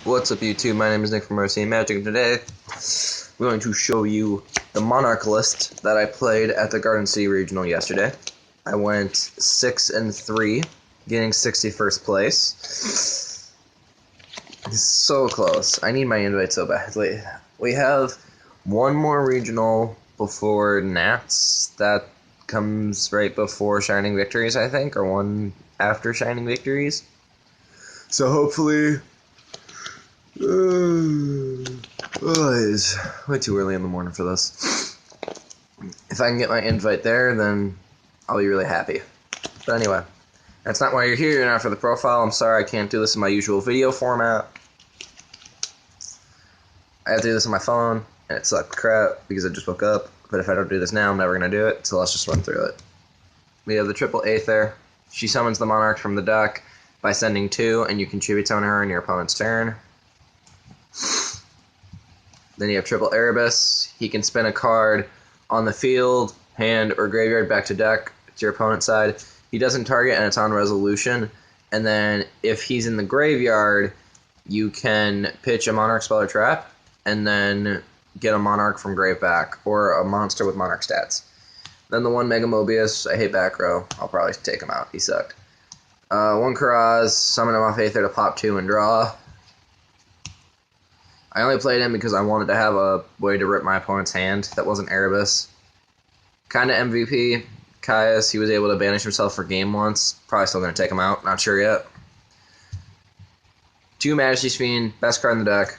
What's up YouTube, my name is Nick from Mercy and Magic, and today we're going to show you the Monarch list that I played at the Garden City Regional yesterday. I went 6-3, getting 61st place. So close. I need my invite so badly. We have one more regional before Nats. That comes right before Shining Victories, I think, or one after Shining Victories. So hopefully... it's way too early in the morning for this. If I can get my invite there, then I'll be really happy. But anyway, that's not why you're here. You're not for the profile. I'm sorry I can't do this in my usual video format. I have to do this on my phone, and it sucked crap because I just woke up. But if I don't do this now, I'm never going to do it, so let's just run through it. We have the triple Aether. She summons the Monarch from the deck by sending 2, and you contribute summon her on your opponent's turn. Then you have triple Erebus. He can spin a card on the field, hand, or graveyard back to deck to your opponent's side. He doesn't target, and it's on resolution. And then if he's in the graveyard, you can pitch a Monarch spell or trap, and then get a Monarch from grave back, or a monster with Monarch stats. Then the one Mega Mobius. I hate back row. I'll probably take him out. He sucked. One Karaz. Summon him off Aether to pop 2 and draw. I only played him because I wanted to have a way to rip my opponent's hand that wasn't Erebus. Kinda MVP. Caius, he was able to banish himself for game once. Probably still going to take him out. Not sure yet. 2 Majesty's Fiend. Best card in the deck.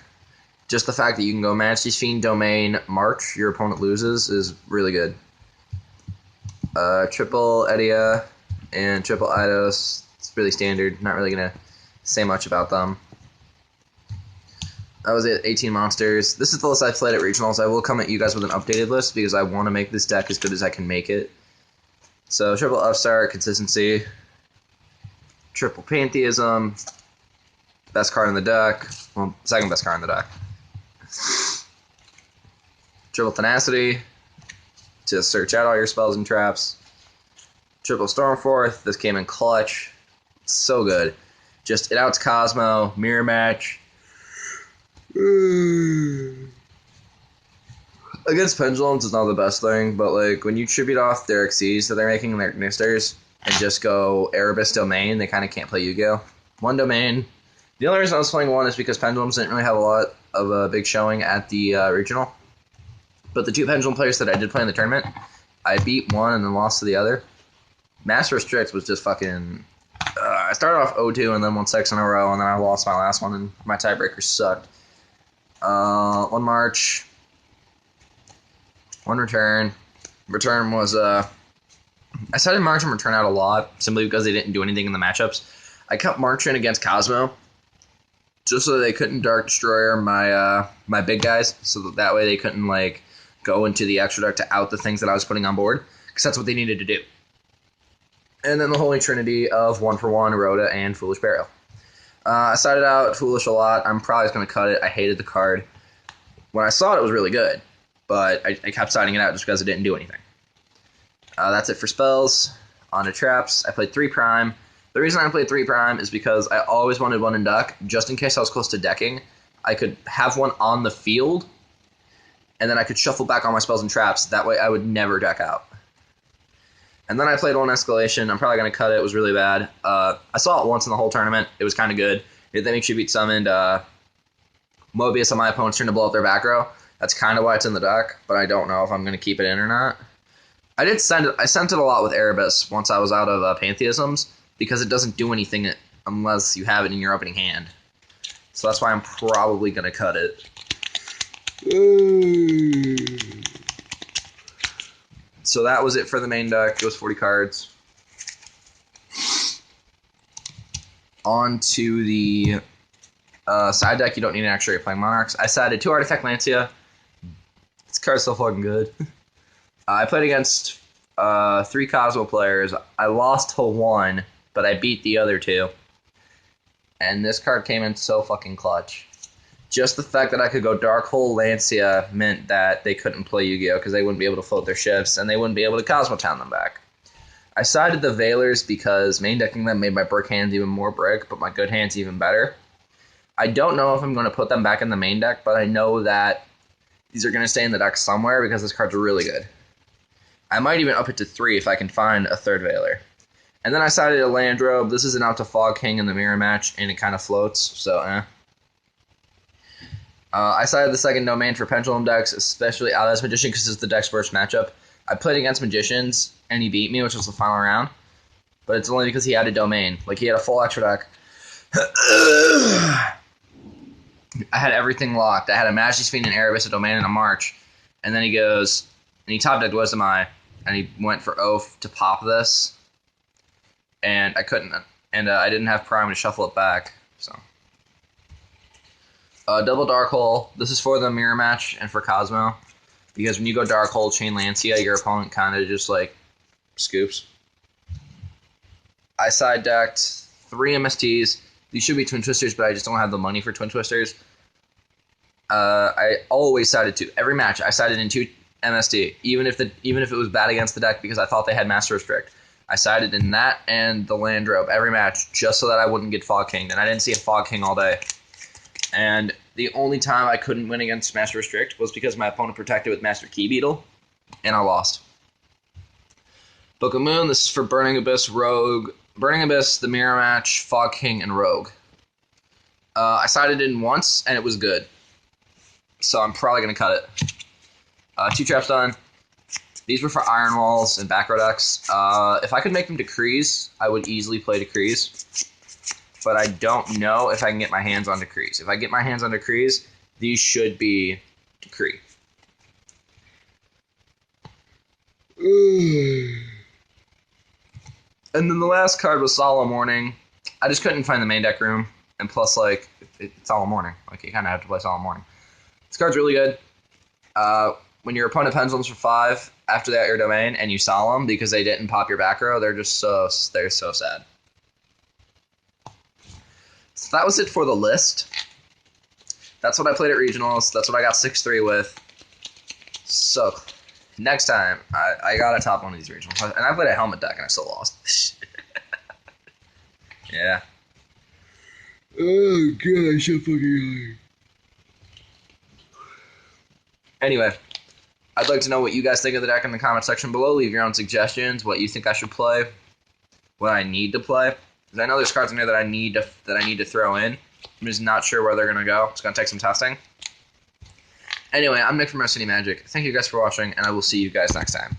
Just the fact that you can go Majesty's Fiend, Domain, March, your opponent loses, is really good. Triple Edia and triple Eidos. It's really standard. Not really going to say much about them. That was it, 18 monsters. This is the list I played at Regionals. I will come at you guys with an updated list because I want to make this deck as good as I can make it. So, triple Upstart, consistency. Triple Pantheism. Best card in the deck. Well, second best card in the deck. Triple Tenacity. To search out all your spells and traps. Triple Stormforth. This came in clutch. So good. Just, it outs Cosmo. Mirror Match. Against Pendulums is not the best thing, but like when you tribute off their Xyz that they're making in their Nisters and just go Erebus Domain, they kind of can't play Yu-Gi-Oh! One Domain. The only reason I was playing one is because Pendulums didn't really have a lot of a big showing at the regional. But the 2 Pendulum players that I did play in the tournament, I beat one and then lost to the other. Master Restrict was just fucking... I started off 0-2 and then won 6 in a row, and then I lost my last one, and my tiebreaker sucked. 1 March, 1 Return. Return was, I started March and Return out a lot, simply because they didn't do anything in the matchups. I kept March in against Cosmo, just so they couldn't Dark Destroyer my big guys, so that way they couldn't, like, go into the extra deck to out the things that I was putting on board, because that's what they needed to do. And then the Holy Trinity of 1-for-1, Rhoda, and Foolish Burial. I started out Foolish a lot. I'm probably just going to cut it. I hated the card. When I saw it, it was really good, but I kept siding it out just because it didn't do anything. That's it for spells. On to traps. I played 3 Prime. The reason I played 3 Prime is because I always wanted one in deck, just in case I was close to decking. I could have one on the field, and then I could shuffle back all my spells and traps. That way I would never deck out. And then I played 1 Escalation. I'm probably going to cut it. It was really bad. I saw it once in the whole tournament. It was kind of good. It then tribute summoned Mobius on my opponent's turn to blow up their back row. That's kind of why it's in the deck, but I don't know if I'm going to keep it in or not. I sent it a lot with Erebus once I was out of Pantheisms, because it doesn't do anything unless you have it in your opening hand. So that's why I'm probably going to cut it. So that was it for the main deck. It was 40 cards. On to the side deck. You don't need an extra. You're playing Monarchs. I sided 2 Artifact Lancia. This card's so fucking good. I played against 3 Cosmo players. I lost to 1, but I beat the other 2. And this card came in so fucking clutch. Just the fact that I could go Dark Hole Lancia meant that they couldn't play Yu-Gi-Oh! Because they wouldn't be able to float their ships, and they wouldn't be able to Cosmotown them back. I sided the Veilers because main decking them made my brick hands even more brick, but my good hands even better. I don't know if I'm going to put them back in the main deck, but I know that these are going to stay in the deck somewhere because this card's really good. I might even up it to 3 if I can find a third Veiler. And then I sided a Landrobe. This is an out to Fog King in the mirror match, and it kind of floats, so I sided the second Domain for Pendulum decks, especially Allies Magician because it's the deck's worst matchup. I played against Magicians, and he beat me, which was the final round. But it's only because he had a Domain. Like, he had a full extra deck. I had everything locked. I had a Majesty's Fiend, an Erebus, a Domain, and a March. And then he goes, and he top decked Wisdom Eye, and he went for Oath to pop this. And I couldn't, and I didn't have Prime to shuffle it back, so. Double Dark Hole. This is for the mirror match and for Cosmo. Because when you go Dark Hole, Chain Lancia, your opponent kind of just, like, scoops. I side decked 3 MSTs. These should be Twin Twisters, but I just don't have the money for Twin Twisters. I always sided 2. Every match, I sided in 2 MST, even if it was bad against the deck because I thought they had Master Restrict. I sided in that and the Landrobe every match just so that I wouldn't get Fog King. And I didn't see a Fog King all day. And the only time I couldn't win against Master Restrict was because my opponent protected with Master Key Beetle, and I lost. Book of Moon, this is for Burning Abyss, Rogue. Burning Abyss, the mirror match, Fog King, and Rogue. I sided in once, and it was good. So I'm probably going to cut it. 2 traps done. These were for Iron Walls and back row decks. If I could make them Decrees, I would easily play Decrees. But I don't know if I can get my hands on Decrees. If I get my hands on Decrees, these should be Decree. And then the last card was Solemn Warning. I just couldn't find the main deck room. And plus, like, it's Solemn Warning. Like, you kind of have to play Solemn Warning. This card's really good. When your opponent pendulums for 5 after that your domain and you Solemn because they didn't pop your back row, they're so sad. So that was it for the list. That's what I played at Regionals. That's what I got 6-3 with. So, next time, I got to top one of these Regionals. And I played a Helmet deck and I still lost. Yeah. Oh, gosh, so fucking hard. Anyway, I'd like to know what you guys think of the deck in the comment section below. Leave your own suggestions, what you think I should play, what I need to play. Because I know there's cards in there that I need to throw in. I'm just not sure where they're going to go. It's going to take some testing. Anyway, I'm Nick from City Magic. Thank you guys for watching, and I will see you guys next time.